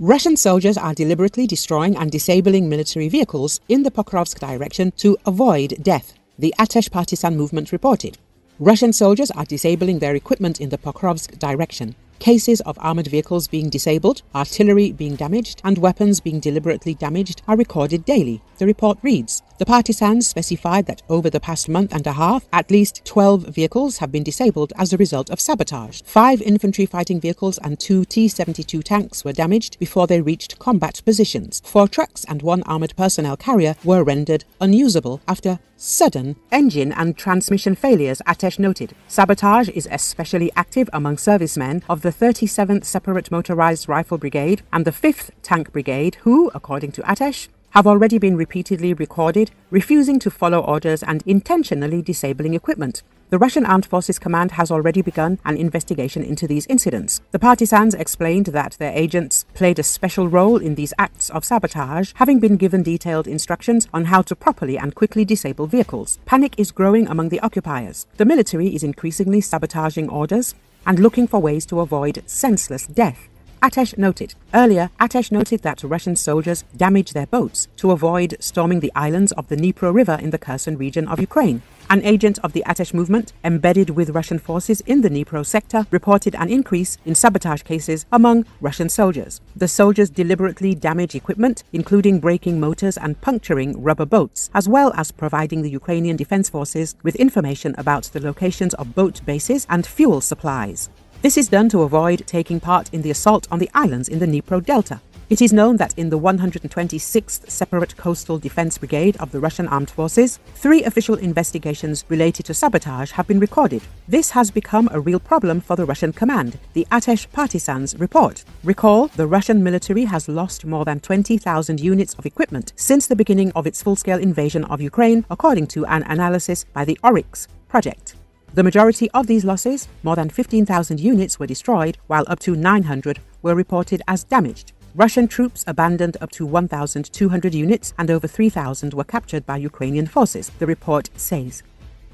Russian soldiers are deliberately destroying and disabling military vehicles in the Pokrovsk direction to avoid death, the Atesh partisan movement reported. Russian soldiers are disabling their equipment in the Pokrovsk direction. Cases of armoured vehicles being disabled, artillery being damaged, and weapons being deliberately damaged are recorded daily, the report reads. The partisans specified that over the past month and a half, at least 12 vehicles have been disabled as a result of sabotage. 5 infantry fighting vehicles and 2 T-72 tanks were damaged before they reached combat positions. 4 trucks and 1 armoured personnel carrier were rendered unusable after sudden engine and transmission failures, Atesh noted. Sabotage is especially active among servicemen of the 37th Separate Motorized Rifle Brigade and the 5th Tank Brigade who, according to Atesh, have already been repeatedly recorded refusing to follow orders and intentionally disabling equipment. The Russian Armed Forces Command has already begun an investigation into these incidents. The partisans explained that their agents played a special role in these acts of sabotage, having been given detailed instructions on how to properly and quickly disable vehicles. Panic is growing among the occupiers. The military is increasingly sabotaging orders and looking for ways to avoid senseless death, Atesh noted. Earlier, Atesh noted that Russian soldiers damage their boats to avoid storming the islands of the Dnipro River in the Kherson region of Ukraine. An agent of the Atesh movement, embedded with Russian forces in the Dnipro sector, reported an increase in sabotage cases among Russian soldiers. The soldiers deliberately damage equipment, including breaking motors and puncturing rubber boats, as well as providing the Ukrainian defense forces with information about the locations of boat bases and fuel supplies. This is done to avoid taking part in the assault on the islands in the Dnipro Delta. It is known that in the 126th Separate Coastal Defense Brigade of the Russian Armed Forces, 3 official investigations related to sabotage have been recorded. This has become a real problem for the Russian command, the Atesh partisans report. Recall, the Russian military has lost more than 20,000 units of equipment since the beginning of its full-scale invasion of Ukraine, according to an analysis by the Oryx project. The majority of these losses, more than 15,000 units, were destroyed, while up to 900 were reported as damaged. Russian troops abandoned up to 1,200 units and over 3,000 were captured by Ukrainian forces, the report says.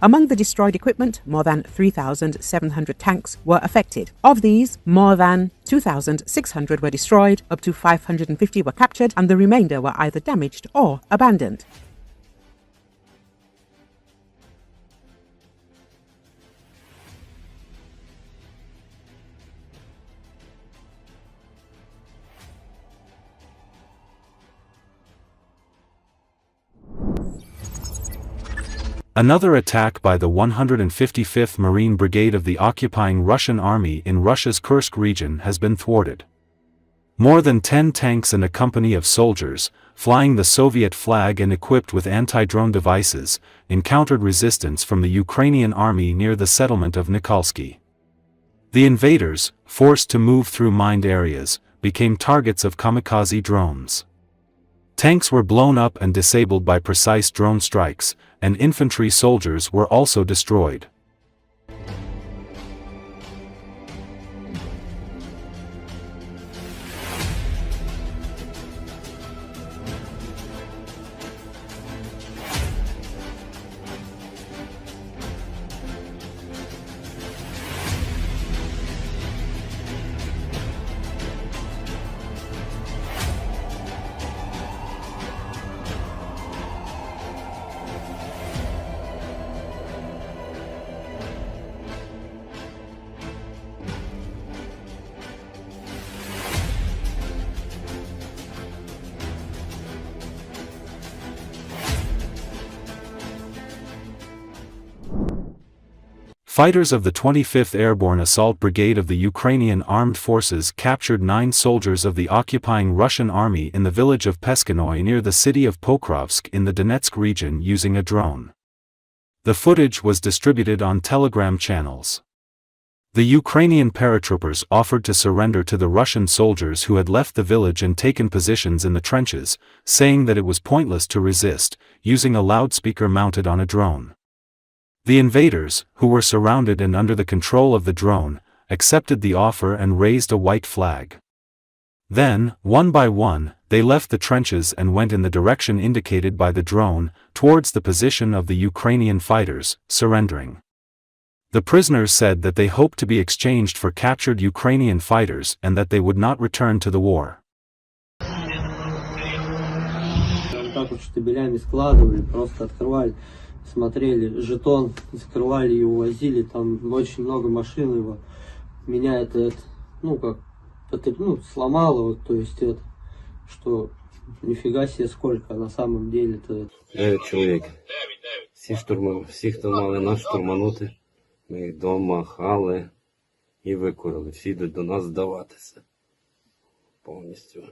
Among the destroyed equipment, more than 3,700 tanks were affected. Of these, more than 2,600 were destroyed, up to 550 were captured, and the remainder were either damaged or abandoned. Another attack by the 155th Marine Brigade of the occupying Russian army in Russia's Kursk region has been thwarted. More than 10 tanks and a company of soldiers, flying the Soviet flag and equipped with anti-drone devices, encountered resistance from the Ukrainian army near the settlement of Nikolsky. The invaders, forced to move through mined areas, became targets of kamikaze drones. Tanks were blown up and disabled by precise drone strikes, and infantry soldiers were also destroyed. Fighters of the 25th Airborne Assault Brigade of the Ukrainian Armed Forces captured 9 soldiers of the occupying Russian army in the village of Peskinoy near the city of Pokrovsk in the Donetsk region using a drone. The footage was distributed on Telegram channels. The Ukrainian paratroopers offered to surrender to the Russian soldiers who had left the village and taken positions in the trenches, saying that it was pointless to resist, using a loudspeaker mounted on a drone. The invaders, who were surrounded and under the control of the drone, accepted the offer and raised a white flag. Then, one by one, they left the trenches and went in the direction indicated by the drone, towards the position of the Ukrainian fighters, surrendering. The prisoners said that they hoped to be exchanged for captured Ukrainian fighters and that they would not return to the war. так вот штабелями складывали, просто открывали, смотрели жетон, закрывали и увозили. Там очень много машин его. Меня это ну как, сломало, вот, то есть это, что нифига себе сколько, на самом деле-то. 9 чоловік. Всі, хто мали нас штурманути, ми їх домахали і викурили. Всі йдуть до нас здаватися. Повністю.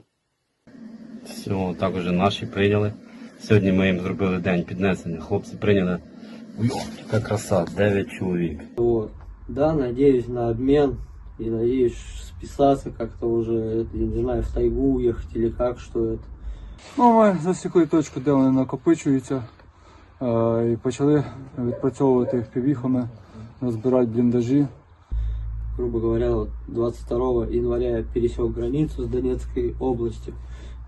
Все, так уже наші прийняли. Сьогодні ми їм зробили день піднесення. Хлопці прийняли. Яка краса, 9 чоловік. Вот. Да, надеюсь на обмен и надеюсь списаться как-то уже, я не знаю, в тайгу уехать или как, что это. Ну, ми засікли точку, де вони накопичуються, і почали відпрацьовувати FPV-хами, розбирати бліндажі. Грубо говоря, вот 22 января я пересек границу с Донецкой областью.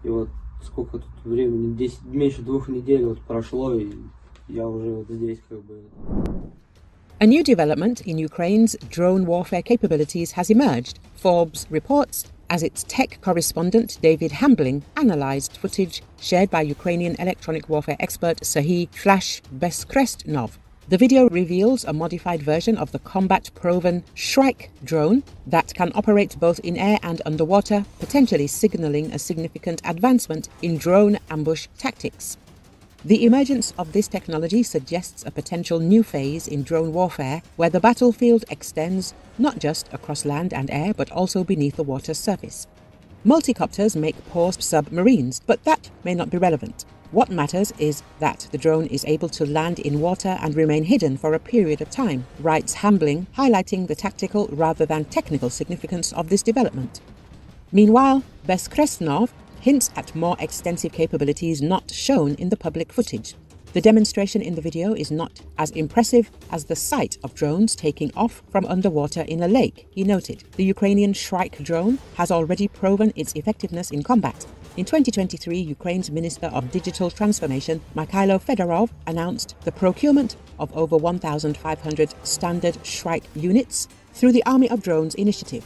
И вот сколько тут времени, меньше 2 недель вот прошло, и я уже вот здесь как бы. A new development in Ukraine's drone warfare capabilities has emerged, Forbes reports, as its tech correspondent David Hambling analysed footage shared by Ukrainian electronic warfare expert Serhiy Flash Beskresnov. The video reveals a modified version of the combat-proven Shrike drone that can operate both in air and underwater, potentially signalling a significant advancement in drone ambush tactics. The emergence of this technology suggests a potential new phase in drone warfare where the battlefield extends not just across land and air but also beneath the water's surface. Multicopters make poor submarines, but that may not be relevant. What matters is that the drone is able to land in water and remain hidden for a period of time, writes Hambling, highlighting the tactical rather than technical significance of this development. Meanwhile, Beskresnov hints at more extensive capabilities not shown in the public footage. The demonstration in the video is not as impressive as the sight of drones taking off from underwater in a lake, he noted. The Ukrainian Shrike drone has already proven its effectiveness in combat. In 2023, Ukraine's Minister of Digital Transformation, Mikhailo Fedorov, announced the procurement of over 1,500 standard Shrike units through the Army of Drones initiative.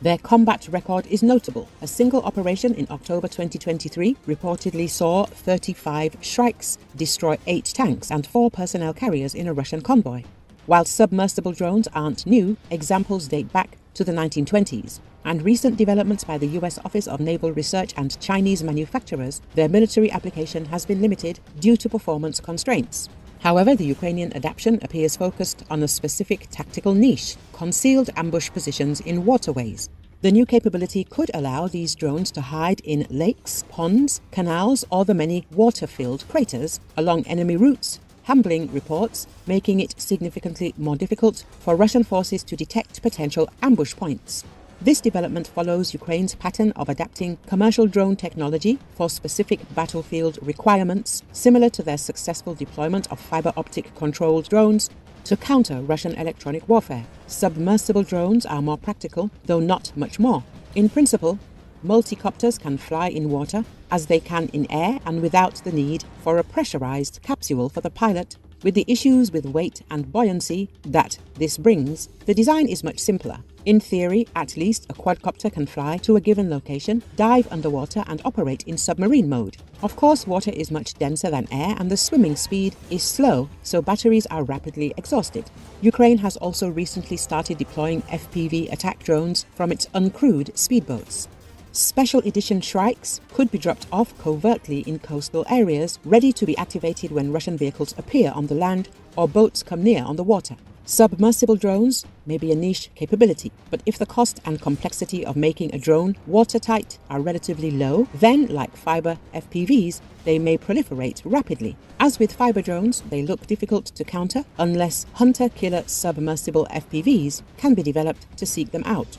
Their combat record is notable. A single operation in October 2023 reportedly saw 35 Shrikes destroy 8 tanks and 4 personnel carriers in a Russian convoy. While submersible drones aren't new, examples date back to the 1920s, and recent developments by the US Office of Naval Research and Chinese manufacturers, their military application has been limited due to performance constraints. However, the Ukrainian adaptation appears focused on a specific tactical niche, concealed ambush positions in waterways. The new capability could allow these drones to hide in lakes, ponds, canals, or the many water-filled craters along enemy routes, Hambling reports, making it significantly more difficult for Russian forces to detect potential ambush points. This development follows Ukraine's pattern of adapting commercial drone technology for specific battlefield requirements, similar to their successful deployment of fiber-optic controlled drones to counter Russian electronic warfare. Submersible drones are more practical, though not much more. In principle, multicopters can fly in water as they can in air and without the need for a pressurized capsule for the pilot. With the issues with weight and buoyancy that this brings, the design is much simpler. In theory, at least, a quadcopter can fly to a given location, dive underwater and operate in submarine mode. Of course, water is much denser than air and the swimming speed is slow, so batteries are rapidly exhausted. Ukraine has also recently started deploying FPV attack drones from its uncrewed speedboats. Special edition Shrikes could be dropped off covertly in coastal areas, ready to be activated when Russian vehicles appear on the land or boats come near on the water. Submersible drones may be a niche capability, but if the cost and complexity of making a drone watertight are relatively low, then, like fiber FPVs, they may proliferate rapidly. As with fiber drones, they look difficult to counter unless hunter-killer submersible FPVs can be developed to seek them out.